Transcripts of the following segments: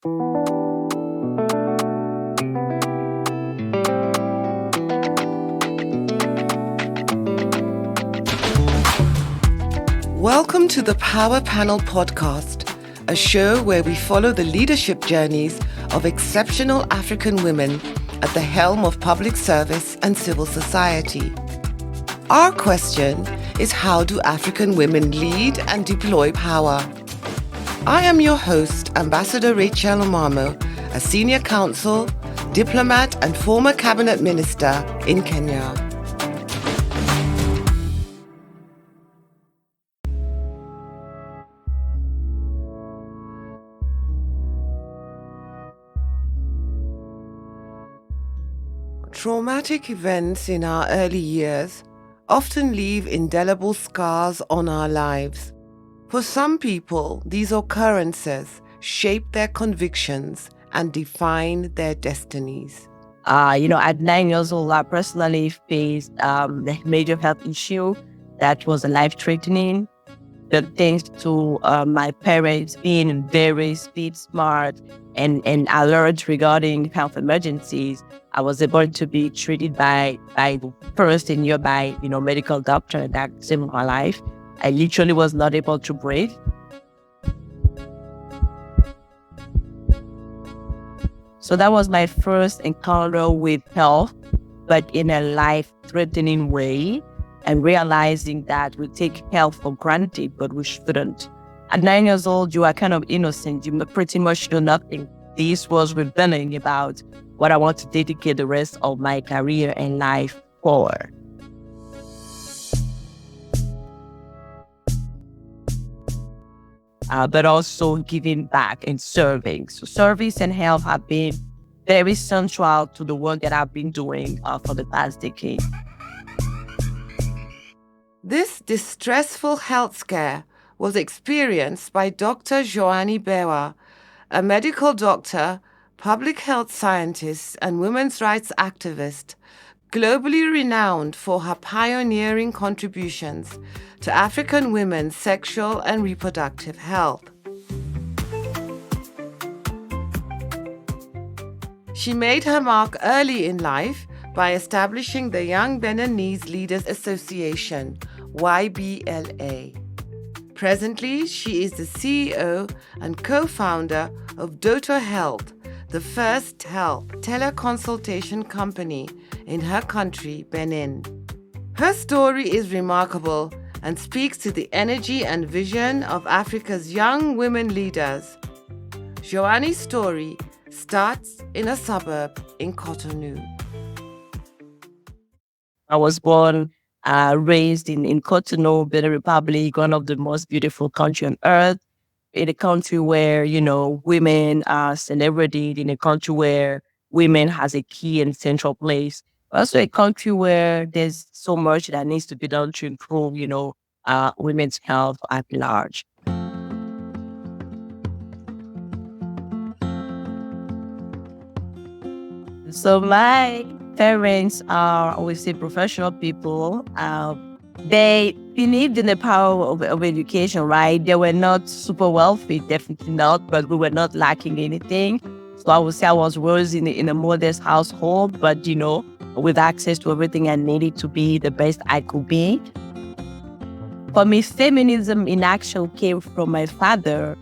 Welcome to the Power Panel Podcast, a show where we follow the leadership journeys of exceptional African women at the helm of public service and civil society. Our question is, how do African women lead and deploy power? I am your host, Ambassador Rachel Omamo, a senior counsel, diplomat, and former cabinet minister in Kenya. Traumatic events in our early years often leave indelible scars on our lives. For some people, these occurrences shape their convictions and define their destinies. At 9 years old, I personally faced a major health issue that was life-threatening. Thanks to my parents being very speed smart and alert regarding health emergencies, I was able to be treated by the first and nearby, medical doctor that saved my life. I literally was not able to breathe. So that was my first encounter with health, but in a life-threatening way, and realizing that we take health for granted, but we shouldn't. At 9 years old, you are kind of innocent. You pretty much know nothing. This was rebelling about what I want to dedicate the rest of my career and life for. But also giving back and serving. So service and health have been very central to the work that I've been doing for the past decade. This distressful health scare was experienced by Dr. Joannie Bewa, a medical doctor, public health scientist, and women's rights activist, globally renowned for her pioneering contributions to African women's sexual and reproductive health. She made her mark early in life by establishing the Young Beninese Leaders Association, YBLA. Presently, she is the CEO and co-founder of Dotoh Health, the first health teleconsultation company in her country, Benin. Her story is remarkable and speaks to the energy and vision of Africa's young women leaders. Joannie's story starts in a suburb in Cotonou. I was born, raised in Cotonou, Benin Republic, one of the most beautiful countries on earth. In a country where, women are celebrated, in a country where women has a key and central place. Also a country where there's so much that needs to be done to improve, women's health at large. So my parents are, obviously, professional people. They believed in the power of education, right? They were not super wealthy, definitely not, but we were not lacking anything. So I would say I was raised in a modest household, but, with access to everything I needed to be the best I could be. For me, feminism in action came from my father,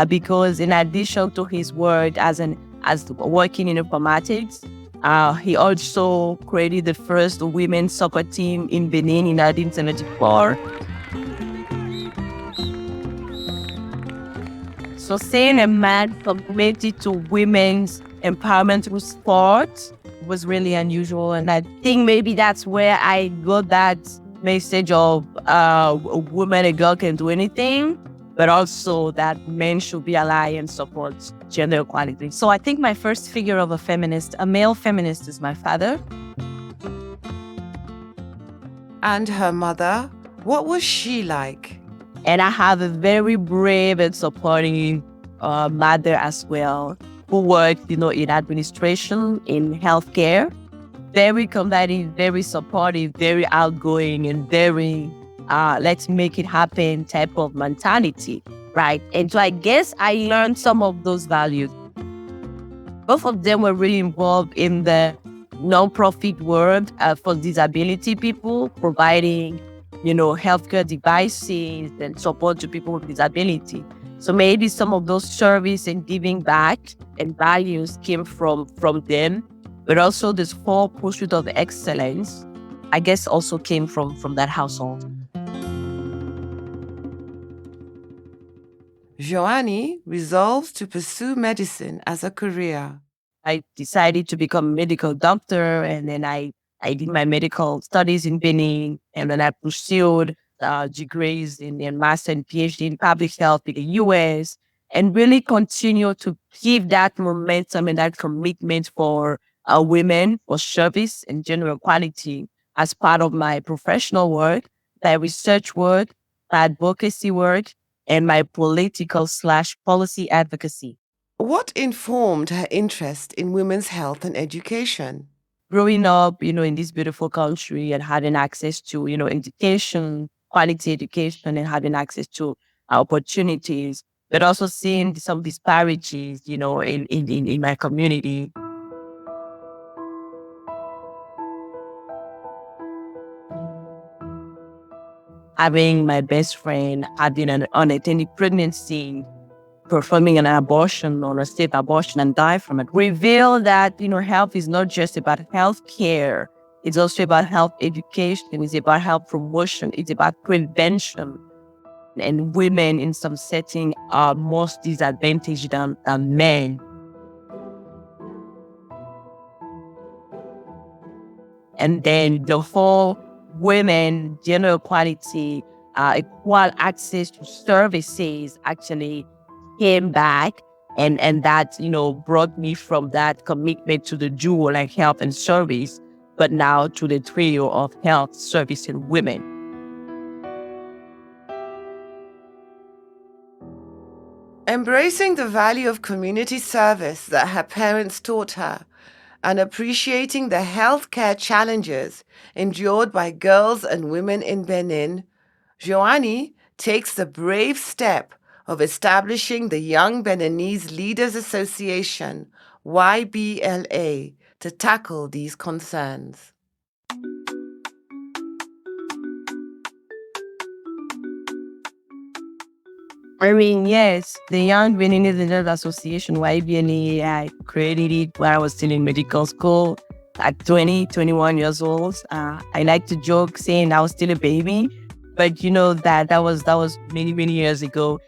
because in addition to his work as working in informatics, he also created the first women's soccer team in Benin in 1974. So seeing a man committed to women's empowerment through sport was really unusual. And I think maybe that's where I got that message of a woman, a girl can do anything, but also that men should be allied and support gender equality. So I think my first figure of a male feminist, is my father. And her mother, what was she like? And I have a very brave and supporting mother as well, who worked, in administration, in healthcare. Very combative, very supportive, very outgoing, and very let's make it happen type of mentality, right? And so I guess I learned some of those values. Both of them were really involved in the nonprofit world for disability people, providing, healthcare devices and support to people with disability. So maybe some of those service and giving back and values came from them, but also this whole pursuit of excellence, I guess, also came from that household. Joannie resolves to pursue medicine as a career. I decided to become a medical doctor, and then I did my medical studies in Benin, and then I pursued degrees in master and PhD in public health in the US, and really continue to give that momentum and that commitment for women, for service and general quality as part of my professional work, my research work, my advocacy work, and my political/policy advocacy. What informed her interest in women's health and education? Growing up, in this beautiful country and having access to, education, quality education, and having access to opportunities, but also seeing some disparities, in my community. Having my best friend having an unattended pregnancy, performing an abortion or a safe abortion and die from it, reveal that, health is not just about health care. It's also about health education. It's about health promotion. It's about prevention. And women in some setting are most disadvantaged than men. And then the whole women, general quality, equal access to services actually came back, and that brought me from that commitment to the dual, like health and service, but now to the trio of health, service, and women. Embracing the value of community service that her parents taught her and appreciating the healthcare challenges endured by girls and women in Benin, Joannie takes the brave step of establishing the Young Beninese Leaders Association, YBLA, to tackle these concerns. I mean, yes, the Young Beninese Leaders Association, YBLA, I created it when I was still in medical school at 20, 21 years old. I like to joke saying I was still a baby, but that was many, many years ago.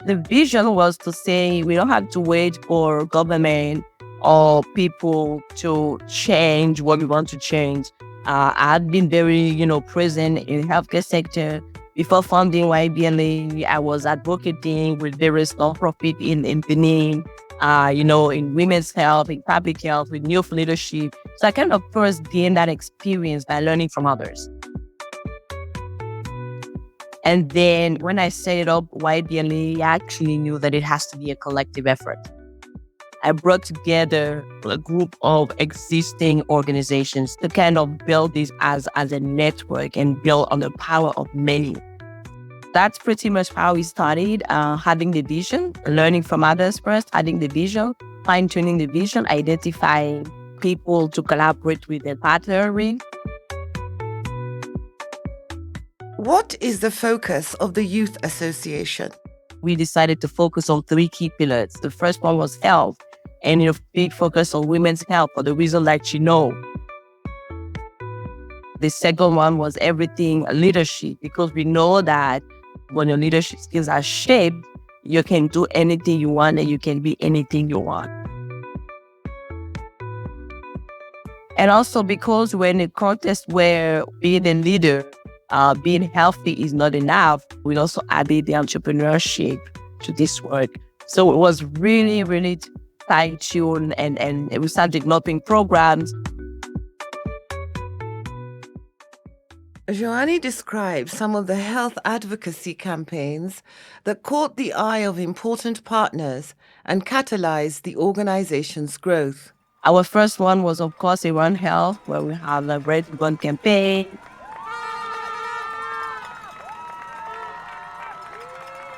The vision was to say we don't have to wait for government or people to change what we want to change. I've been very, present in the healthcare sector. Before founding YBLA, I was advocating with various nonprofit in Benin, in women's health, in public health, with youth leadership. So I kind of first gained that experience by learning from others. And then when I set it up, YBLA, I actually knew that it has to be a collective effort. I brought together a group of existing organizations to kind of build this as a network and build on the power of many. That's pretty much how we started, having the vision, learning from others first, having the vision, fine-tuning the vision, identifying people to collaborate with and partner with. What is the focus of the Youth Association? We decided to focus on 3 key pillars. The first one was health, and a big focus on women's health for the reason that you know. The second one was everything leadership, because we know that when your leadership skills are shaped, you can do anything you want and you can be anything you want. And also because we're in a context where being a leader, being healthy is not enough, we also added the entrepreneurship to this work. So it was really, really fine-tuned, and we started developing programs. Joannie describes some of the health advocacy campaigns that caught the eye of important partners and catalyzed the organization's growth. Our first one was, of course, Around Health, where we have a Red Ribbon campaign.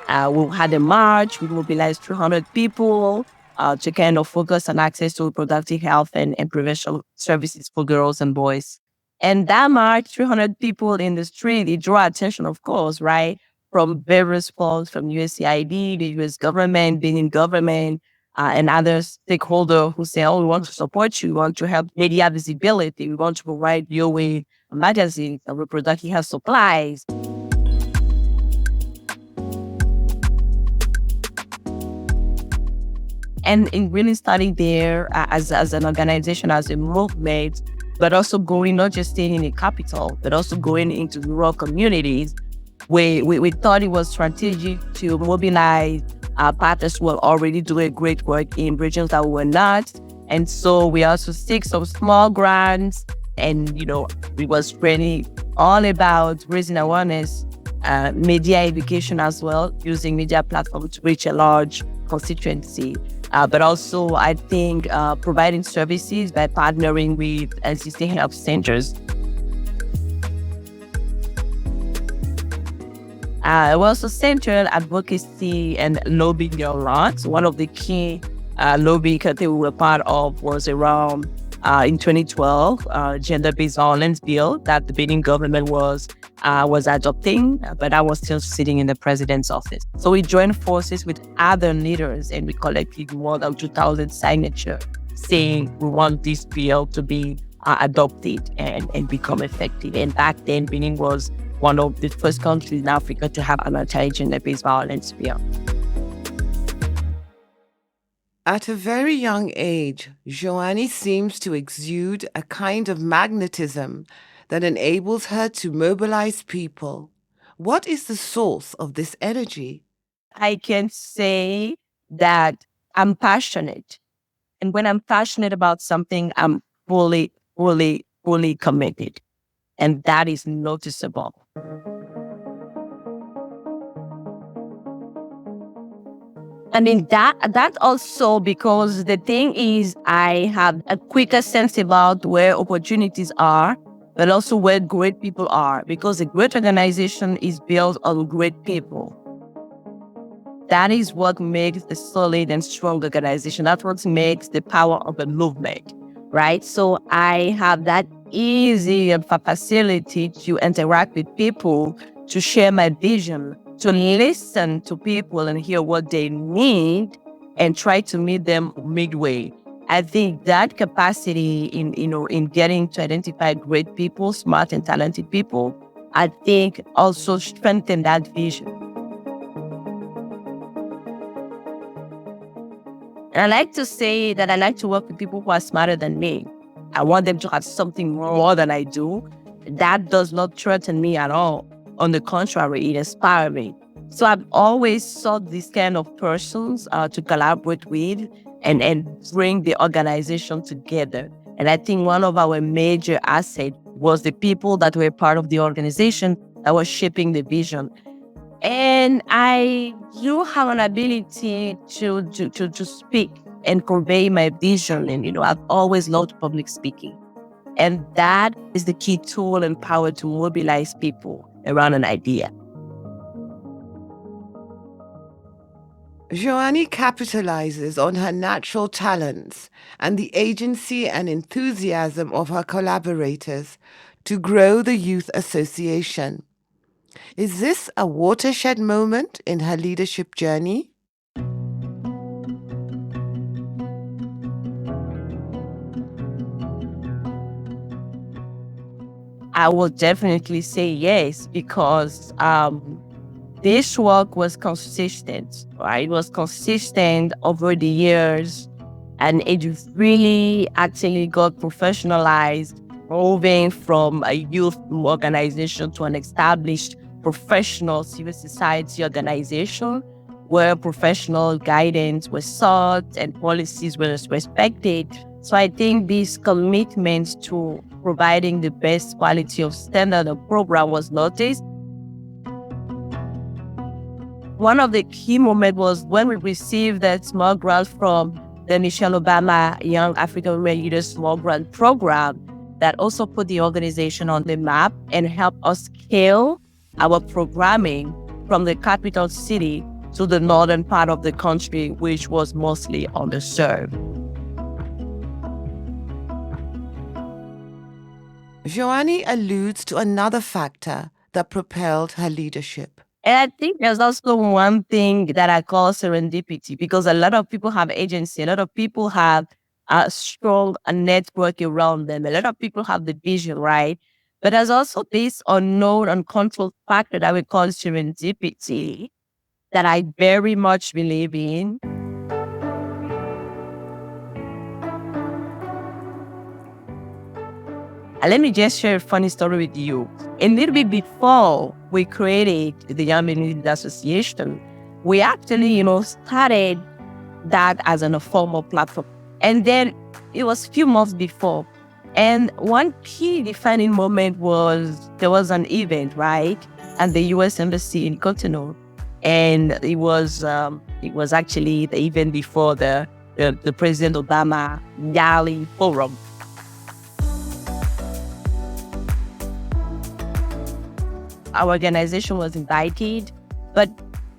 We had a march. We mobilized 300 people. to kind of focus on access to reproductive health and prevention services for girls and boys. And that march, 300 people in the street, it drew attention, of course, right? From various folks, from USAID, the US government, Benin government, and other stakeholders who say, oh, we want to support you, we want to help media visibility, we want to provide you with magazines and reproductive health supplies. And in really starting there as an organization, as a movement, but also going, not just staying in the capital, but also going into rural communities, where we thought it was strategic to mobilize partners who were already doing great work in regions that were not. And so we also seek some small grants, and, we was really all about raising awareness, media education as well, using media platforms to reach a large constituency. But also, I think, providing services by partnering with existing health centers. We also centered advocacy and lobbying a lot. One of the key lobbying that we were part of was around, in 2012, gender-based violence bill that the Benin government was adopting, but I was still sitting in the president's office. So we joined forces with other leaders, and we collected more than 2,000 signatures saying we want this bill to be adopted and become effective. And back then, Benin was one of the first countries in Africa to have an anti-gender-based violence bill. At a very young age, Joannie seems to exude a kind of magnetism that enables her to mobilize people. What is the source of this energy? I can say that I'm passionate. And when I'm passionate about something, I'm fully committed. And that is noticeable. I mean, that also, because the thing is, I have a quicker sense about where opportunities are, but also where great people are, because a great organization is built on great people. That is what makes a solid and strong organization. That's what makes the power of a movement, right? So I have that easy facility to interact with people, to share my vision, to listen to people and hear what they need and try to meet them midway. I think that capacity in getting to identify great people, smart and talented people, I think also strengthen that vision. And I like to say that I like to work with people who are smarter than me. I want them to have something more than I do. That does not threaten me at all. On the contrary, it inspires me. So I've always sought these kind of persons to collaborate with and bring the organization together. And I think one of our major assets was the people that were part of the organization that was shaping the vision. And I do have an ability to speak and convey my vision. And, I've always loved public speaking. And that is the key tool and power to mobilize people around an idea. Joannie capitalizes on her natural talents and the agency and enthusiasm of her collaborators to grow the Youth Association. Is this a watershed moment in her leadership journey? I will definitely say yes, because this work was consistent, right? It was consistent over the years, and it really actually got professionalized, moving from a youth organization to an established professional civil society organization where professional guidance was sought and policies were respected. So I think this commitment to providing the best quality of standard of program was noticed. One of the key moments was when we received that small grant from the Michelle Obama Young African Women Leaders Small Grant Program that also put the organization on the map and helped us scale our programming from the capital city to the northern part of the country, which was mostly underserved. Joannie alludes to another factor that propelled her leadership. And I think there's also one thing that I call serendipity, because a lot of people have agency. A lot of people have a strong network around them. A lot of people have the vision, right? But there's also this unknown, uncontrolled factor that we call serendipity that I very much believe in. And let me just share a funny story with you. A little bit before we created the Young Beninese Association, we actually, started that as an informal platform. And then it was a few months before. And one key defining moment was there was an event, right? At the US Embassy in Cotonou. And it was actually the event before the President Obama YBLA forum. Our organization was invited, but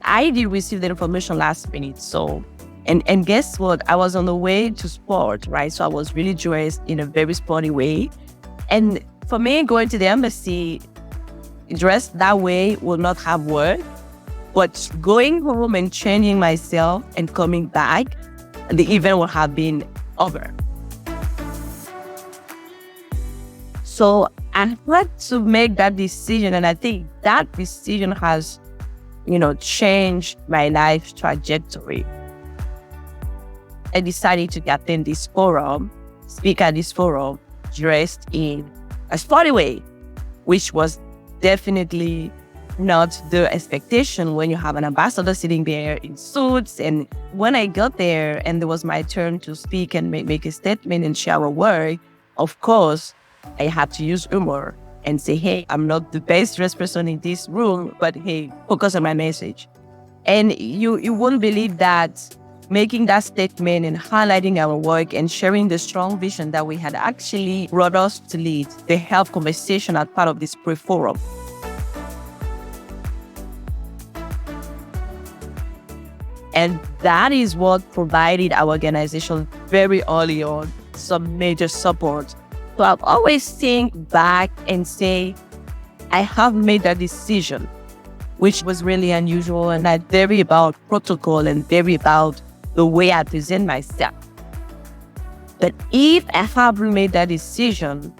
I did receive the information last minute. So, and guess what? I was on the way to sport, right? So I was really dressed in a very sporty way. And for me, going to the embassy dressed that way will not have worked. But going home and changing myself and coming back, the event would have been over. So I had to make that decision, and I think that decision has, changed my life trajectory. I decided to attend this forum, speak at this forum, dressed in a sporty way, which was definitely not the expectation when you have an ambassador sitting there in suits. And when I got there and it was my turn to speak and make a statement and share a word, of course, I had to use humor and say, hey, I'm not the best dressed person in this room, but hey, focus on my message. And you wouldn't believe that making that statement and highlighting our work and sharing the strong vision that we had actually brought us to lead the health conversation as part of this pre-forum. And that is what provided our organization very early on some major support. So I've always think back and say, I have made that decision, which was really unusual, and I very about protocol and very about the way I present myself. But if I haven't made that decision,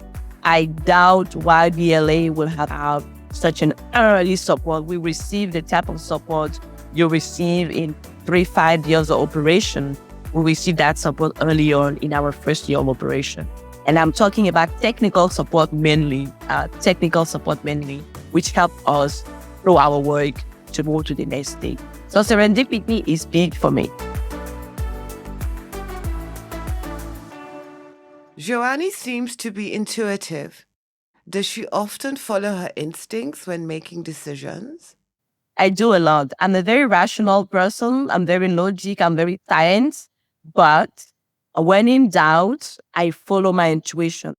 I doubt YBLA will have such an early support. We receive the type of support you receive in 3-5 years of operation. We received that support early on in our first year of operation. And I'm talking about technical support mainly, which helped us through our work to move to the next stage. So serendipity is big for me. Joannie seems to be intuitive. Does she often follow her instincts when making decisions? I do a lot. I'm a very rational person. I'm very logic. I'm very science. But when in doubt, I follow my intuition.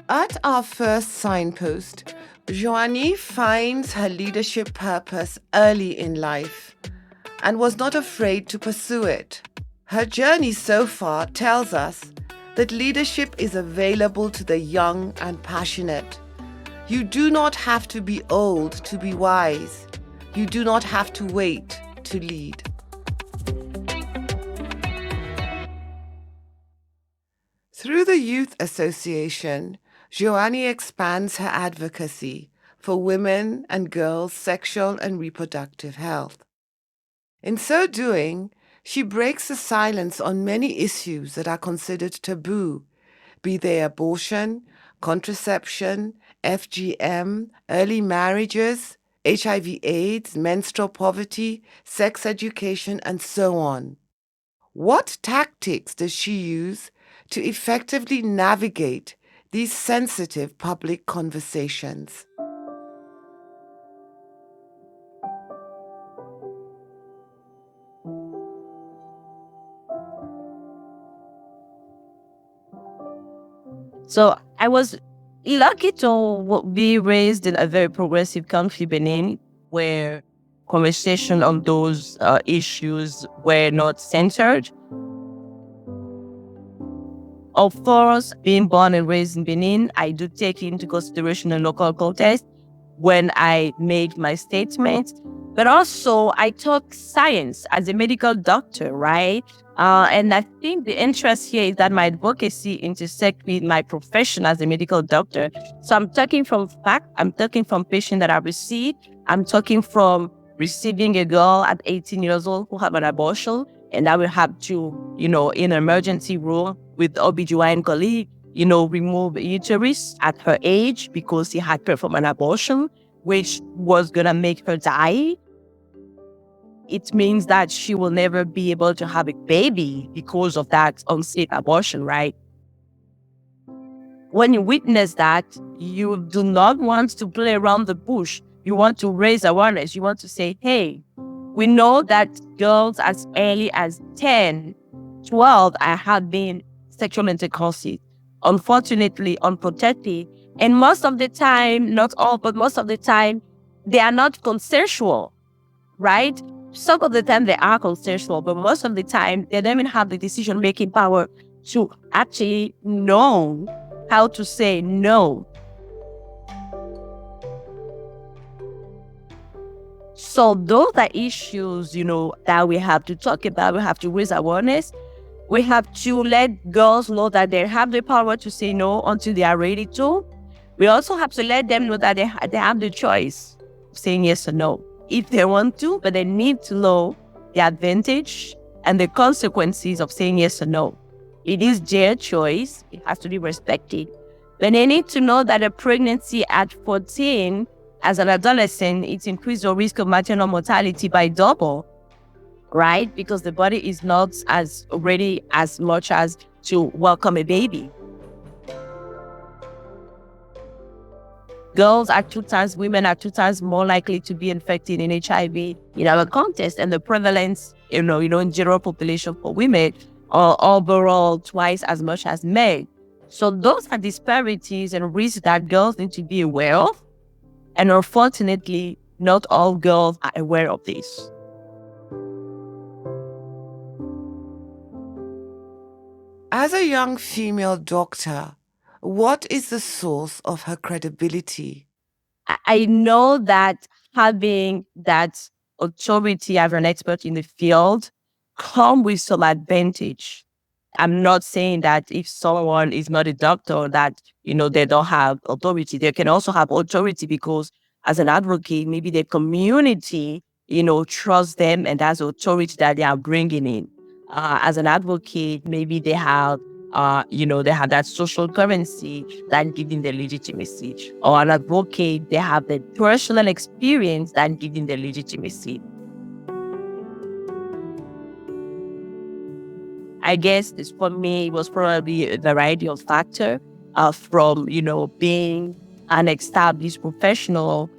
At our first signpost, Joannie finds her leadership purpose early in life and was not afraid to pursue it. Her journey so far tells us that leadership is available to the young and passionate. You do not have to be old to be wise. You do not have to wait to lead. Through the Youth Association, Joannie expands her advocacy for women and girls' sexual and reproductive health. In so doing, she breaks the silence on many issues that are considered taboo, be they abortion, contraception, FGM, early marriages, HIV/AIDS, menstrual poverty, sex education, and so on. What tactics does she use to effectively navigate these sensitive public conversations? So I was lucky to be raised in a very progressive country, Benin, where conversation on those issues were not centered. Of course, being born and raised in Benin, I do take into consideration the local context when I made my statement. But also, I talk science as a medical doctor, right? And I think the interest here is that my advocacy intersects with my profession as a medical doctor. So I'm talking from fact, I'm talking from patient that I received, I'm talking from receiving a girl at 18 years old who have an abortion, and I will have to, in an emergency room with OBGYN colleague, remove uterus at her age because he had performed an abortion, which was going to make her die. It means that she will never be able to have a baby because of that unsafe abortion, right? When you witness that, you do not want to play around the bush. You want to raise awareness. You want to say, hey, we know that girls as early as 10, 12 are having sexual intercourse, unfortunately, unprotected. And most of the time, not all, but most of the time, they are not consensual, right? Some of the time they are consensual, but most of the time they don't even have the decision-making power to actually know how to say no. So those are issues, that we have to talk about. We have to raise awareness. We have to let girls know that they have the power to say no until they are ready to. We also have to let them know that they have the choice of saying yes or no if they want to, but they need to know the advantage and the consequences of saying yes or no. It is their choice. It has to be respected. But they need to know that a pregnancy at 14, as an adolescent, it increases your risk of maternal mortality by double, right? Because the body is not as ready as much as to welcome a baby. Girls are 2 times, women are 2 times more likely to be infected in HIV in our context, and the prevalence, in general population for women are overall twice as much as men. So those are disparities and risks that girls need to be aware of. And unfortunately, not all girls are aware of this. As a young female doctor, what is the source of her credibility? I know that having that authority as an expert in the field comes with some advantage. I'm not saying that if someone is not a doctor that, they don't have authority. They can also have authority because as an advocate, maybe the community, trusts them and that's authority that they are bringing in. As an advocate, maybe they have they have that social currency that gives them the legitimacy. Or an advocate, they have the personal experience that gives them the legitimacy. I guess this for me was probably a variety of factors from, being an established professional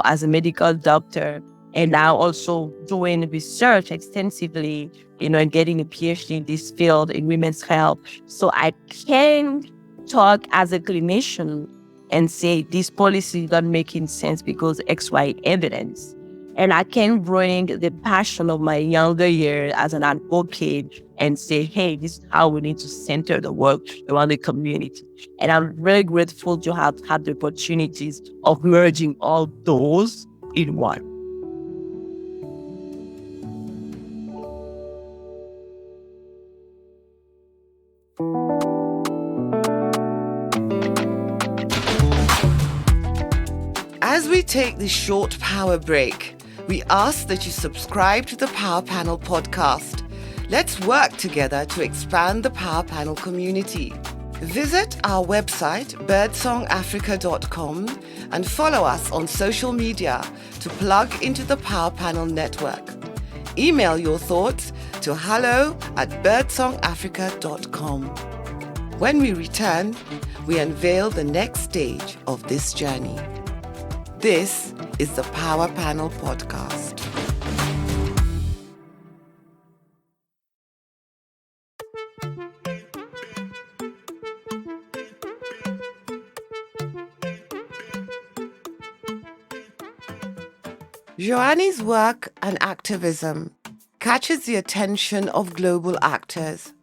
as a medical doctor and now also doing research extensively, and getting a PhD in this field in women's health. So I can talk as a clinician and say this policy is not making sense because X, Y evidence. And I can bring the passion of my younger years as an advocate and say, hey, this is how we need to center the work around the community. And I'm very grateful to have had the opportunities of merging all those in one. As we take this short power break, we ask that you subscribe to the Power Panel podcast. Let's work together to expand the Power Panel community. Visit our website, birdsongafrica.com, and follow us on social media to plug into the Power Panel network. Email your thoughts to hello@birdsongafrica.com. When we return, we unveil the next stage of this journey. This is the Power Panel podcast. Joannie's work and activism catches the attention of global actors.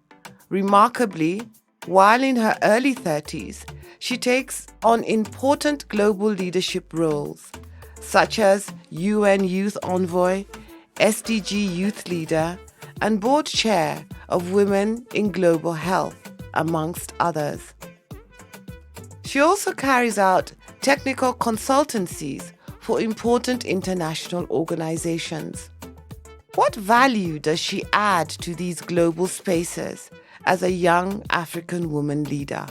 Remarkably, while in her early 30s, she takes on important global leadership roles, such as UN Youth Envoy, SDG Youth Leader, and Board Chair of Women in Global Health, amongst others. She also carries out technical consultancies for important international organizations. What value does she add to these global spaces as a young African woman leader?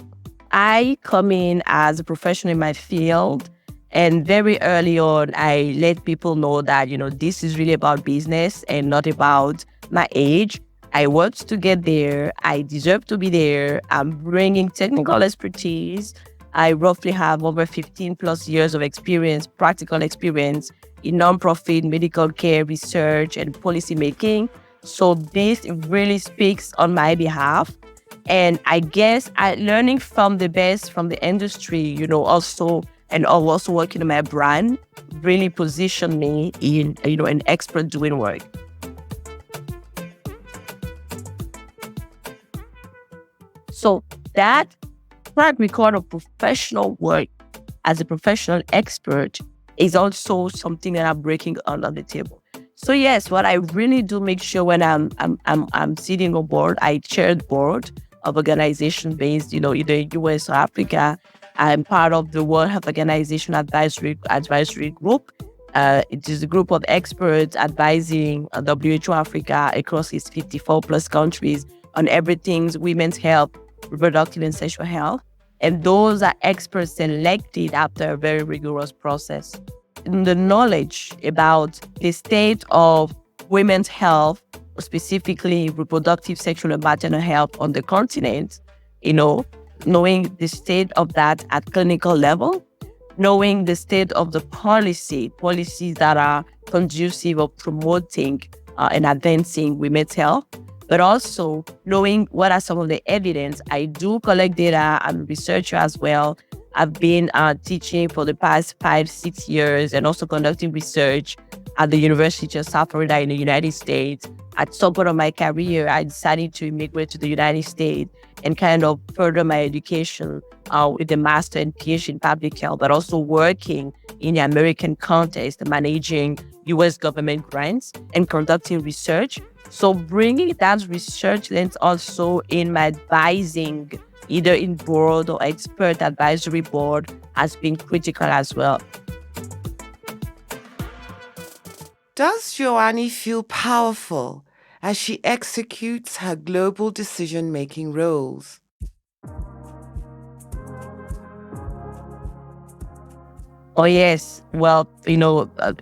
I come in as a professional in my field, and very early on, I let people know that, this is really about business and not about my age. I worked to get there. I deserve to be there. I'm bringing technical expertise. I roughly have over 15 plus years of experience, practical experience in nonprofit medical care research and policy making. So this really speaks on my behalf. And I guess learning from the best from the industry, also, and also working on my brand really positioned me in, an expert doing work. So that track record of professional work as a professional expert is also something that I'm breaking on the table. So yes, what I really do make sure when I'm sitting on board, I chair the board of organization based, either US or Africa. I'm part of the World Health Organization advisory group. It is a group of experts advising WHO Africa across its 54 plus countries on everything women's health, reproductive and sexual health. And those are experts selected after a very rigorous process. And the knowledge about the state of women's health, specifically reproductive, sexual, and maternal health on the continent, knowing the state of that at clinical level, knowing the state of the policies that are conducive of promoting and advancing women's health, but also knowing what are some of the evidence. I do collect data. I'm a researcher as well. I've been teaching for the past 5-6 years and also conducting research at the University of South Florida in the United States. At some point of my career, I decided to immigrate to the United States and kind of further my education with a master and PhD in public health, but also working in the American context, managing US government grants and conducting research. So bringing that research lens also in my advising, either in board or expert advisory board, has been critical as well. Does Joannie feel powerful as she executes her global decision-making roles? Oh, yes. Well,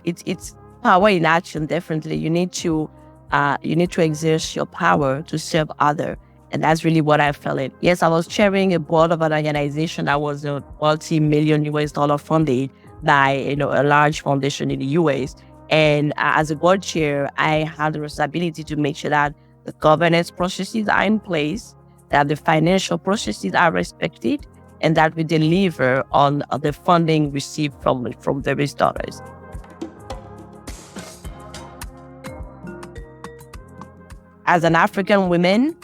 it's power in action, definitely. You need to exert your power to serve others. And that's really what I felt it. Yes, I was chairing a board of an organization that was a multi-million US dollar funded by, a large foundation in the US. And as a board chair, I had the responsibility to make sure that the governance processes are in place, that the financial processes are respected, and that we deliver on the funding received from various donors. As an African woman,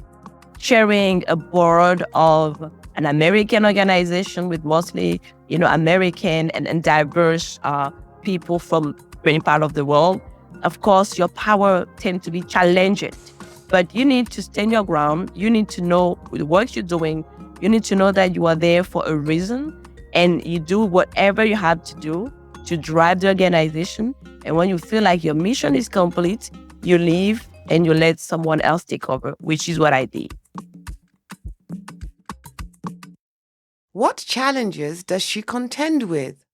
chairing a board of an American organization with mostly, American and diverse people from many parts of the world, of course, your power tends to be challenged. But you need to stand your ground. You need to know the work you're doing. You need to know that you are there for a reason, and you do whatever you have to do to drive the organization. And when you feel like your mission is complete, you leave and you let someone else take over, which is what I did. What challenges does she contend with?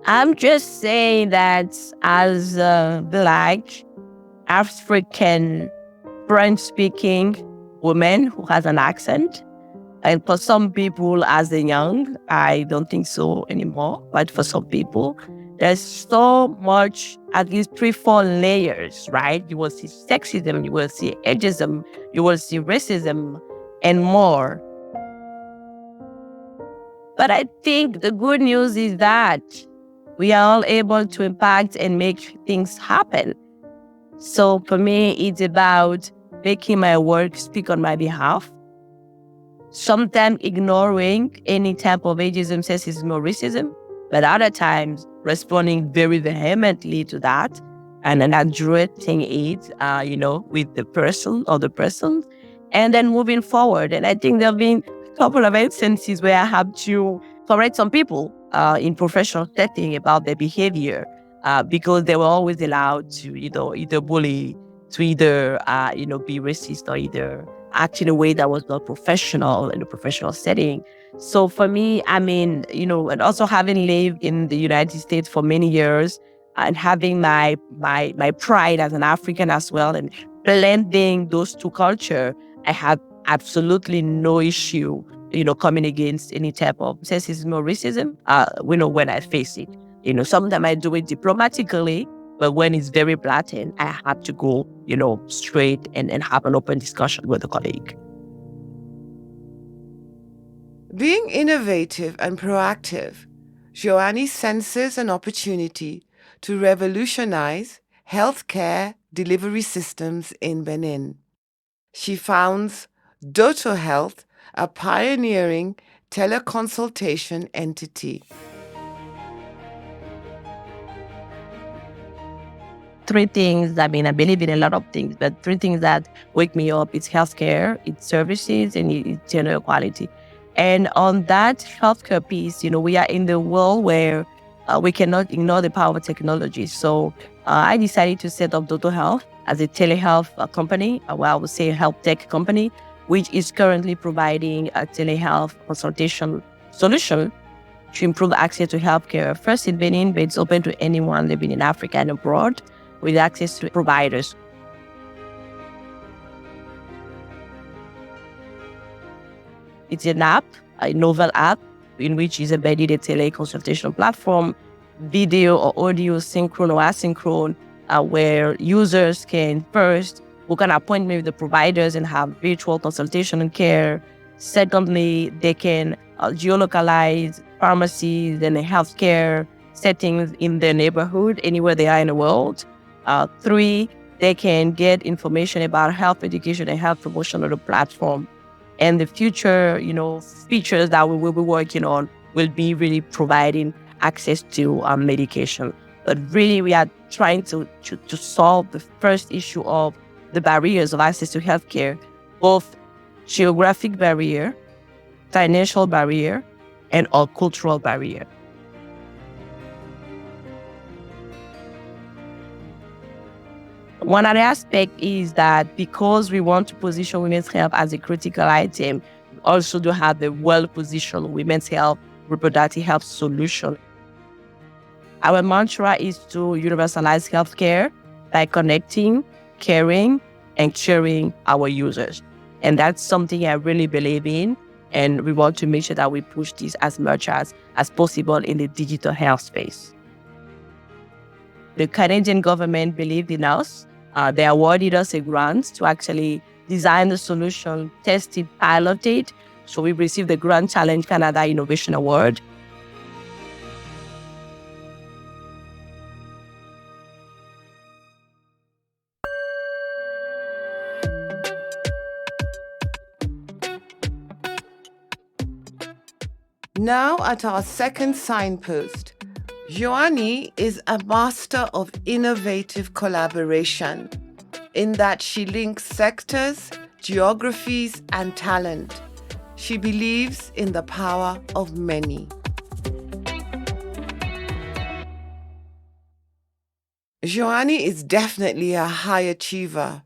I'm just saying that as a Black, African, French-speaking woman who has an accent, and for some people as a young, I don't think so anymore, but for some people, there's so much, at least 3-4 layers, right? You will see sexism, you will see ageism, you will see racism, and more. But I think the good news is that we are all able to impact and make things happen. So for me, it's about making my work speak on my behalf, sometimes ignoring any type of ageism, sexism, or racism, but other times responding very vehemently to that and then addressing it, with the person or the persons, and then moving forward. And I think there have been a couple of instances where I have to correct some people in professional setting about their behavior because they were always allowed to, either bully, to either, be racist or either act in a way that was not professional in a professional setting. So for me, and also having lived in the United States for many years and having my pride as an African as well and blending those two cultures, I had absolutely no issue, coming against any type of sexism or racism, when I face it. Sometimes I do it diplomatically, but when it's very blatant, I have to go, straight and have an open discussion with a colleague. Being innovative and proactive, Joannie senses an opportunity to revolutionize healthcare delivery systems in Benin. She founds Dotoh Health, a pioneering teleconsultation entity. Three things, I believe in a lot of things, but three things that wake me up, it's healthcare, it's services, and it's gender equality. And on that healthcare piece, we are in the world where we cannot ignore the power of technology. So I decided to set up Dotoh Health as a telehealth company, I would say a health tech company, which is currently providing a telehealth consultation solution to improve access to healthcare. First in Benin, but it's open to anyone living in Africa and abroad with access to providers. It's an app, a novel app, in which is embedded a teleconsultation platform, video or audio, synchron or asynchron, where users can first book an appointment with the providers and have virtual consultation and care. Secondly, they can geolocalize pharmacies and healthcare settings in their neighborhood, anywhere they are in the world. 3, they can get information about health education and health promotion on the platform. And the future, features that we will be working on will be really providing access to medication. But really, we are trying to solve the first issue of the barriers of access to healthcare, both geographic barrier, financial barrier, and or cultural barrier. One other aspect is that because we want to position women's health as a critical item, we also do have a well-positioned women's health, reproductive health solution. Our mantra is to universalize healthcare by connecting, caring, and cheering our users. And that's something I really believe in. And we want to make sure that we push this as much as possible in the digital health space. The Canadian government believed in us. They awarded us a grant to actually design the solution, test it, pilot it. So we received the Grand Challenge Canada Innovation Award. Now at our second signpost, Joannie is a master of innovative collaboration in that she links sectors, geographies, and talent. She believes in the power of many. Joannie is definitely a high achiever,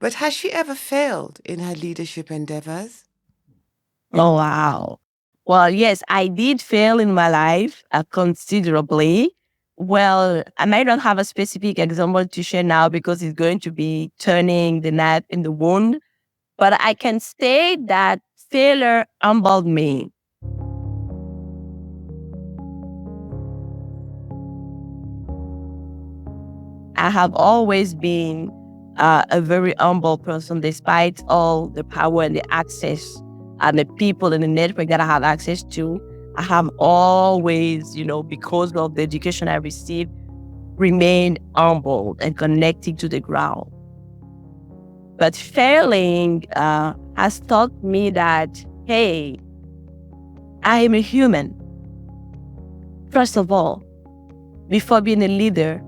but has she ever failed in her leadership endeavors? Oh, wow. Well, yes, I did fail in my life considerably. Well, and I don't have a specific example to share now because it's going to be turning the knife in the wound. But I can say that failure humbled me. I have always been a very humble person, despite all the power and the access and the people and the network that I have access to. I have always, because of the education I received, remained humble and connected to the ground. But failing has taught me that, hey, I am a human. First of all, before being a leader,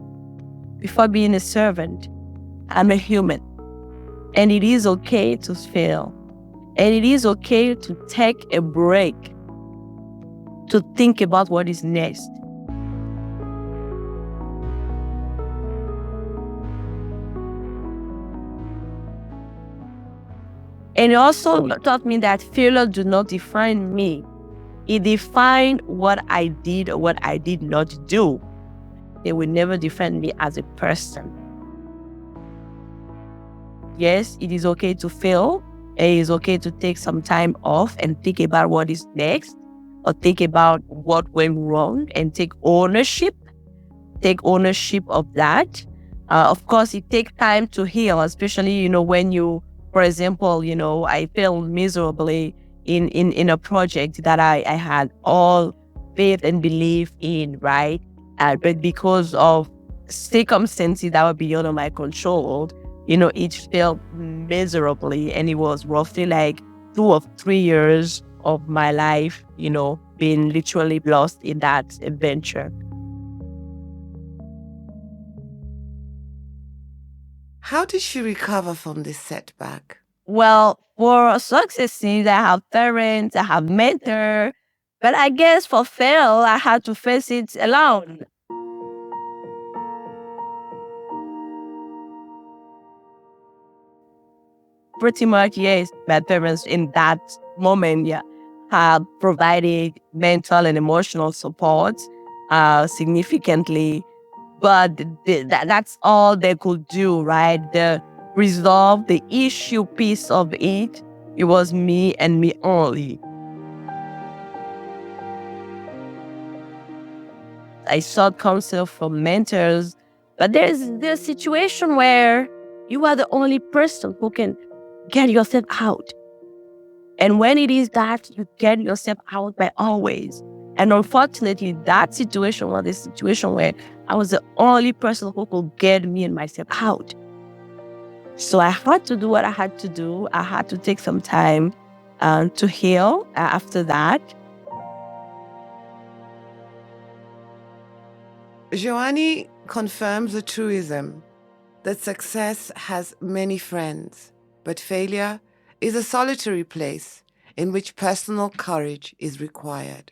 before being a servant, I'm a human. And it is okay to fail. And it is okay to take a break, to think about what is next. And it also taught me that failure do not define me. It defined what I did or what I did not do. It will never define me as a person. Yes, it is okay to fail. It is okay to take some time off and think about what is next, or think about what went wrong and take ownership of that. Of course, it takes time to heal, especially, when you, for example, I failed miserably in a project that I had all faith and belief in, right? But because of circumstances that were beyond my control, it failed miserably. And it was roughly like 2 or 3 years of my life, being literally lost in that adventure. How did she recover from this setback? Well, for successes, I have parents, I have mentors, but I guess for fail, I had to face it alone. Pretty much, yes. My parents in that moment, have provided mental and emotional support significantly, but that's all they could do, right? The resolve the issue piece of it, it was me and me only. I sought counsel from mentors, but there's a situation where you are the only person who can get yourself out. And when it is that, you get yourself out by always. And unfortunately, that situation was a situation where I was the only person who could get me and myself out. So I had to do what I had to do. I had to take some time to heal after that. Joannie confirms the truism that success has many friends, but failure is a solitary place in which personal courage is required.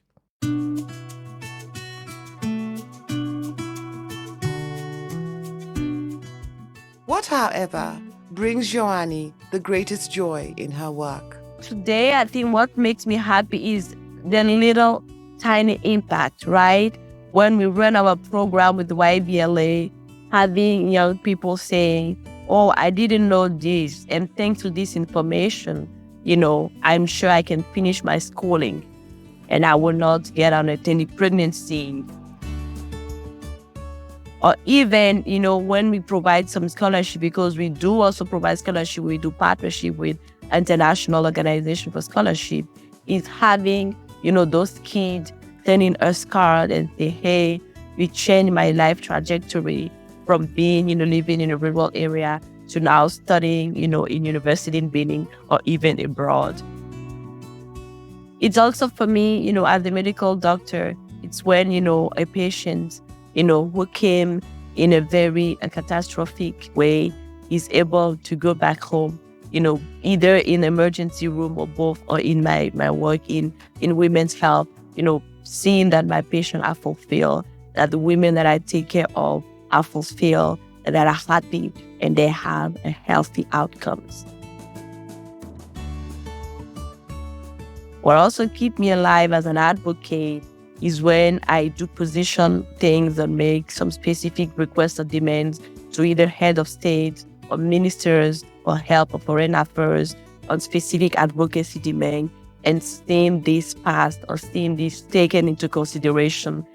What, however, brings Joannie the greatest joy in her work? Today, I think what makes me happy is the little tiny impact, right? When we run our program with YBLA, having young people saying, oh, I didn't know this, and thanks to this information, I'm sure I can finish my schooling and I will not get unintended pregnancy. Or even, when we provide some scholarship, because we do also provide scholarship, we do partnership with International Organization for Scholarship, is having, those kids sending us card and say, hey, we changed my life trajectory from being, living in a rural area to now studying, in university in Benin or even abroad. It's also for me, as a medical doctor, it's when, a patient, who came in a very catastrophic way is able to go back home, either in emergency room or both, or in my work in women's health, seeing that my patients are fulfilled, that the women that I take care of are fulfilled, and that are happy, and they have a healthy outcomes. What also keep me alive as an advocate is when I do position things and make some specific requests or demands to either head of state or ministers or help of foreign affairs on specific advocacy demand, and seeing this passed or seeing this taken into consideration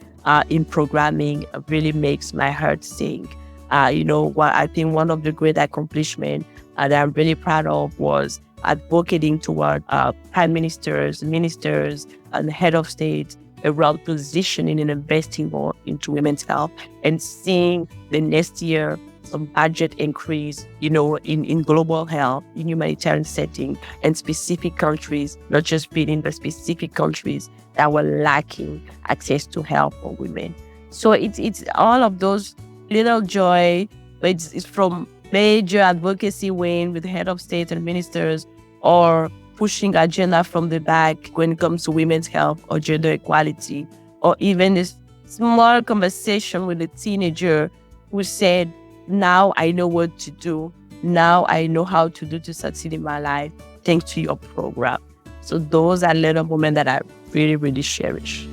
in programming really makes my heart sing. What I think one of the great accomplishments that I'm really proud of was advocating toward prime ministers, ministers, and head of state around positioning and investing more into women's health and seeing the next year some budget increase, in global health, in humanitarian setting, and specific countries, not just Benin, but specific countries that were lacking access to health for women. So it's all of those little joy, but it's from major advocacy win with head of state and ministers, or pushing agenda from the back when it comes to women's health or gender equality, or even this small conversation with a teenager who said, now I know what to do. Now I know how to succeed in my life thanks to your program. So those are little moments that I really, really cherish.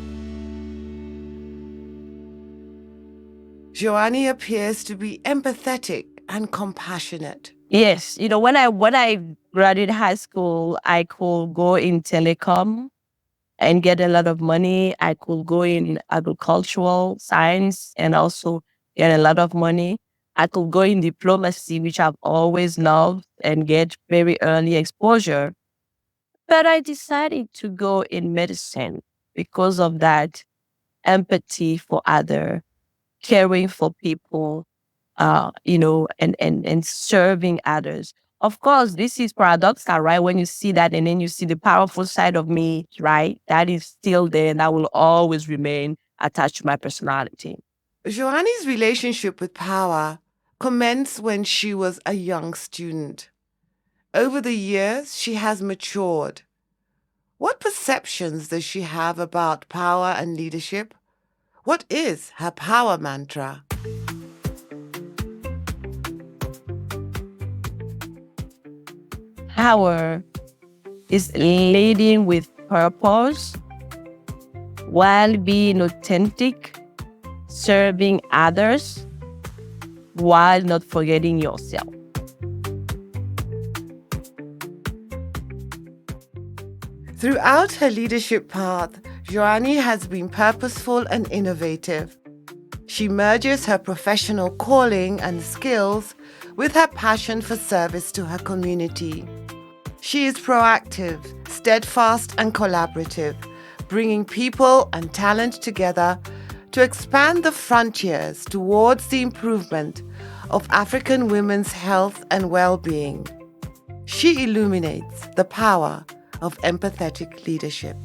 Joannie appears to be empathetic and compassionate. Yes, when I graduated high school, I could go in telecom and get a lot of money. I could go in agricultural science and also get a lot of money. I could go in diplomacy, which I've always loved, and get very early exposure. But I decided to go in medicine because of that empathy for others, caring for people, and serving others. Of course, this is paradoxical, right? When you see that and then you see the powerful side of me, right? That is still there and that will always remain attached to my personality. Joannie's relationship with power commenced when she was a young student. Over the years, she has matured. What perceptions does she have about power and leadership? What is her power mantra? Power is leading with purpose while being authentic, serving others while not forgetting yourself. Throughout her leadership path, Joannie has been purposeful and innovative. She merges her professional calling and skills with her passion for service to her community. She is proactive, steadfast, and collaborative, bringing people and talent together to expand the frontiers towards the improvement of African women's health and well-being. She illuminates the power of empathetic leadership.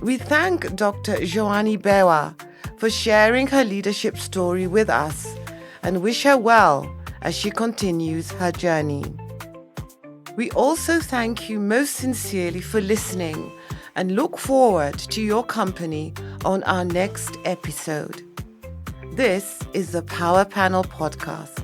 We thank Dr. Joannie Bewa for sharing her leadership story with us and wish her well as she continues her journey. We also thank you most sincerely for listening and look forward to your company on our next episode. This is the Power Panel Podcast.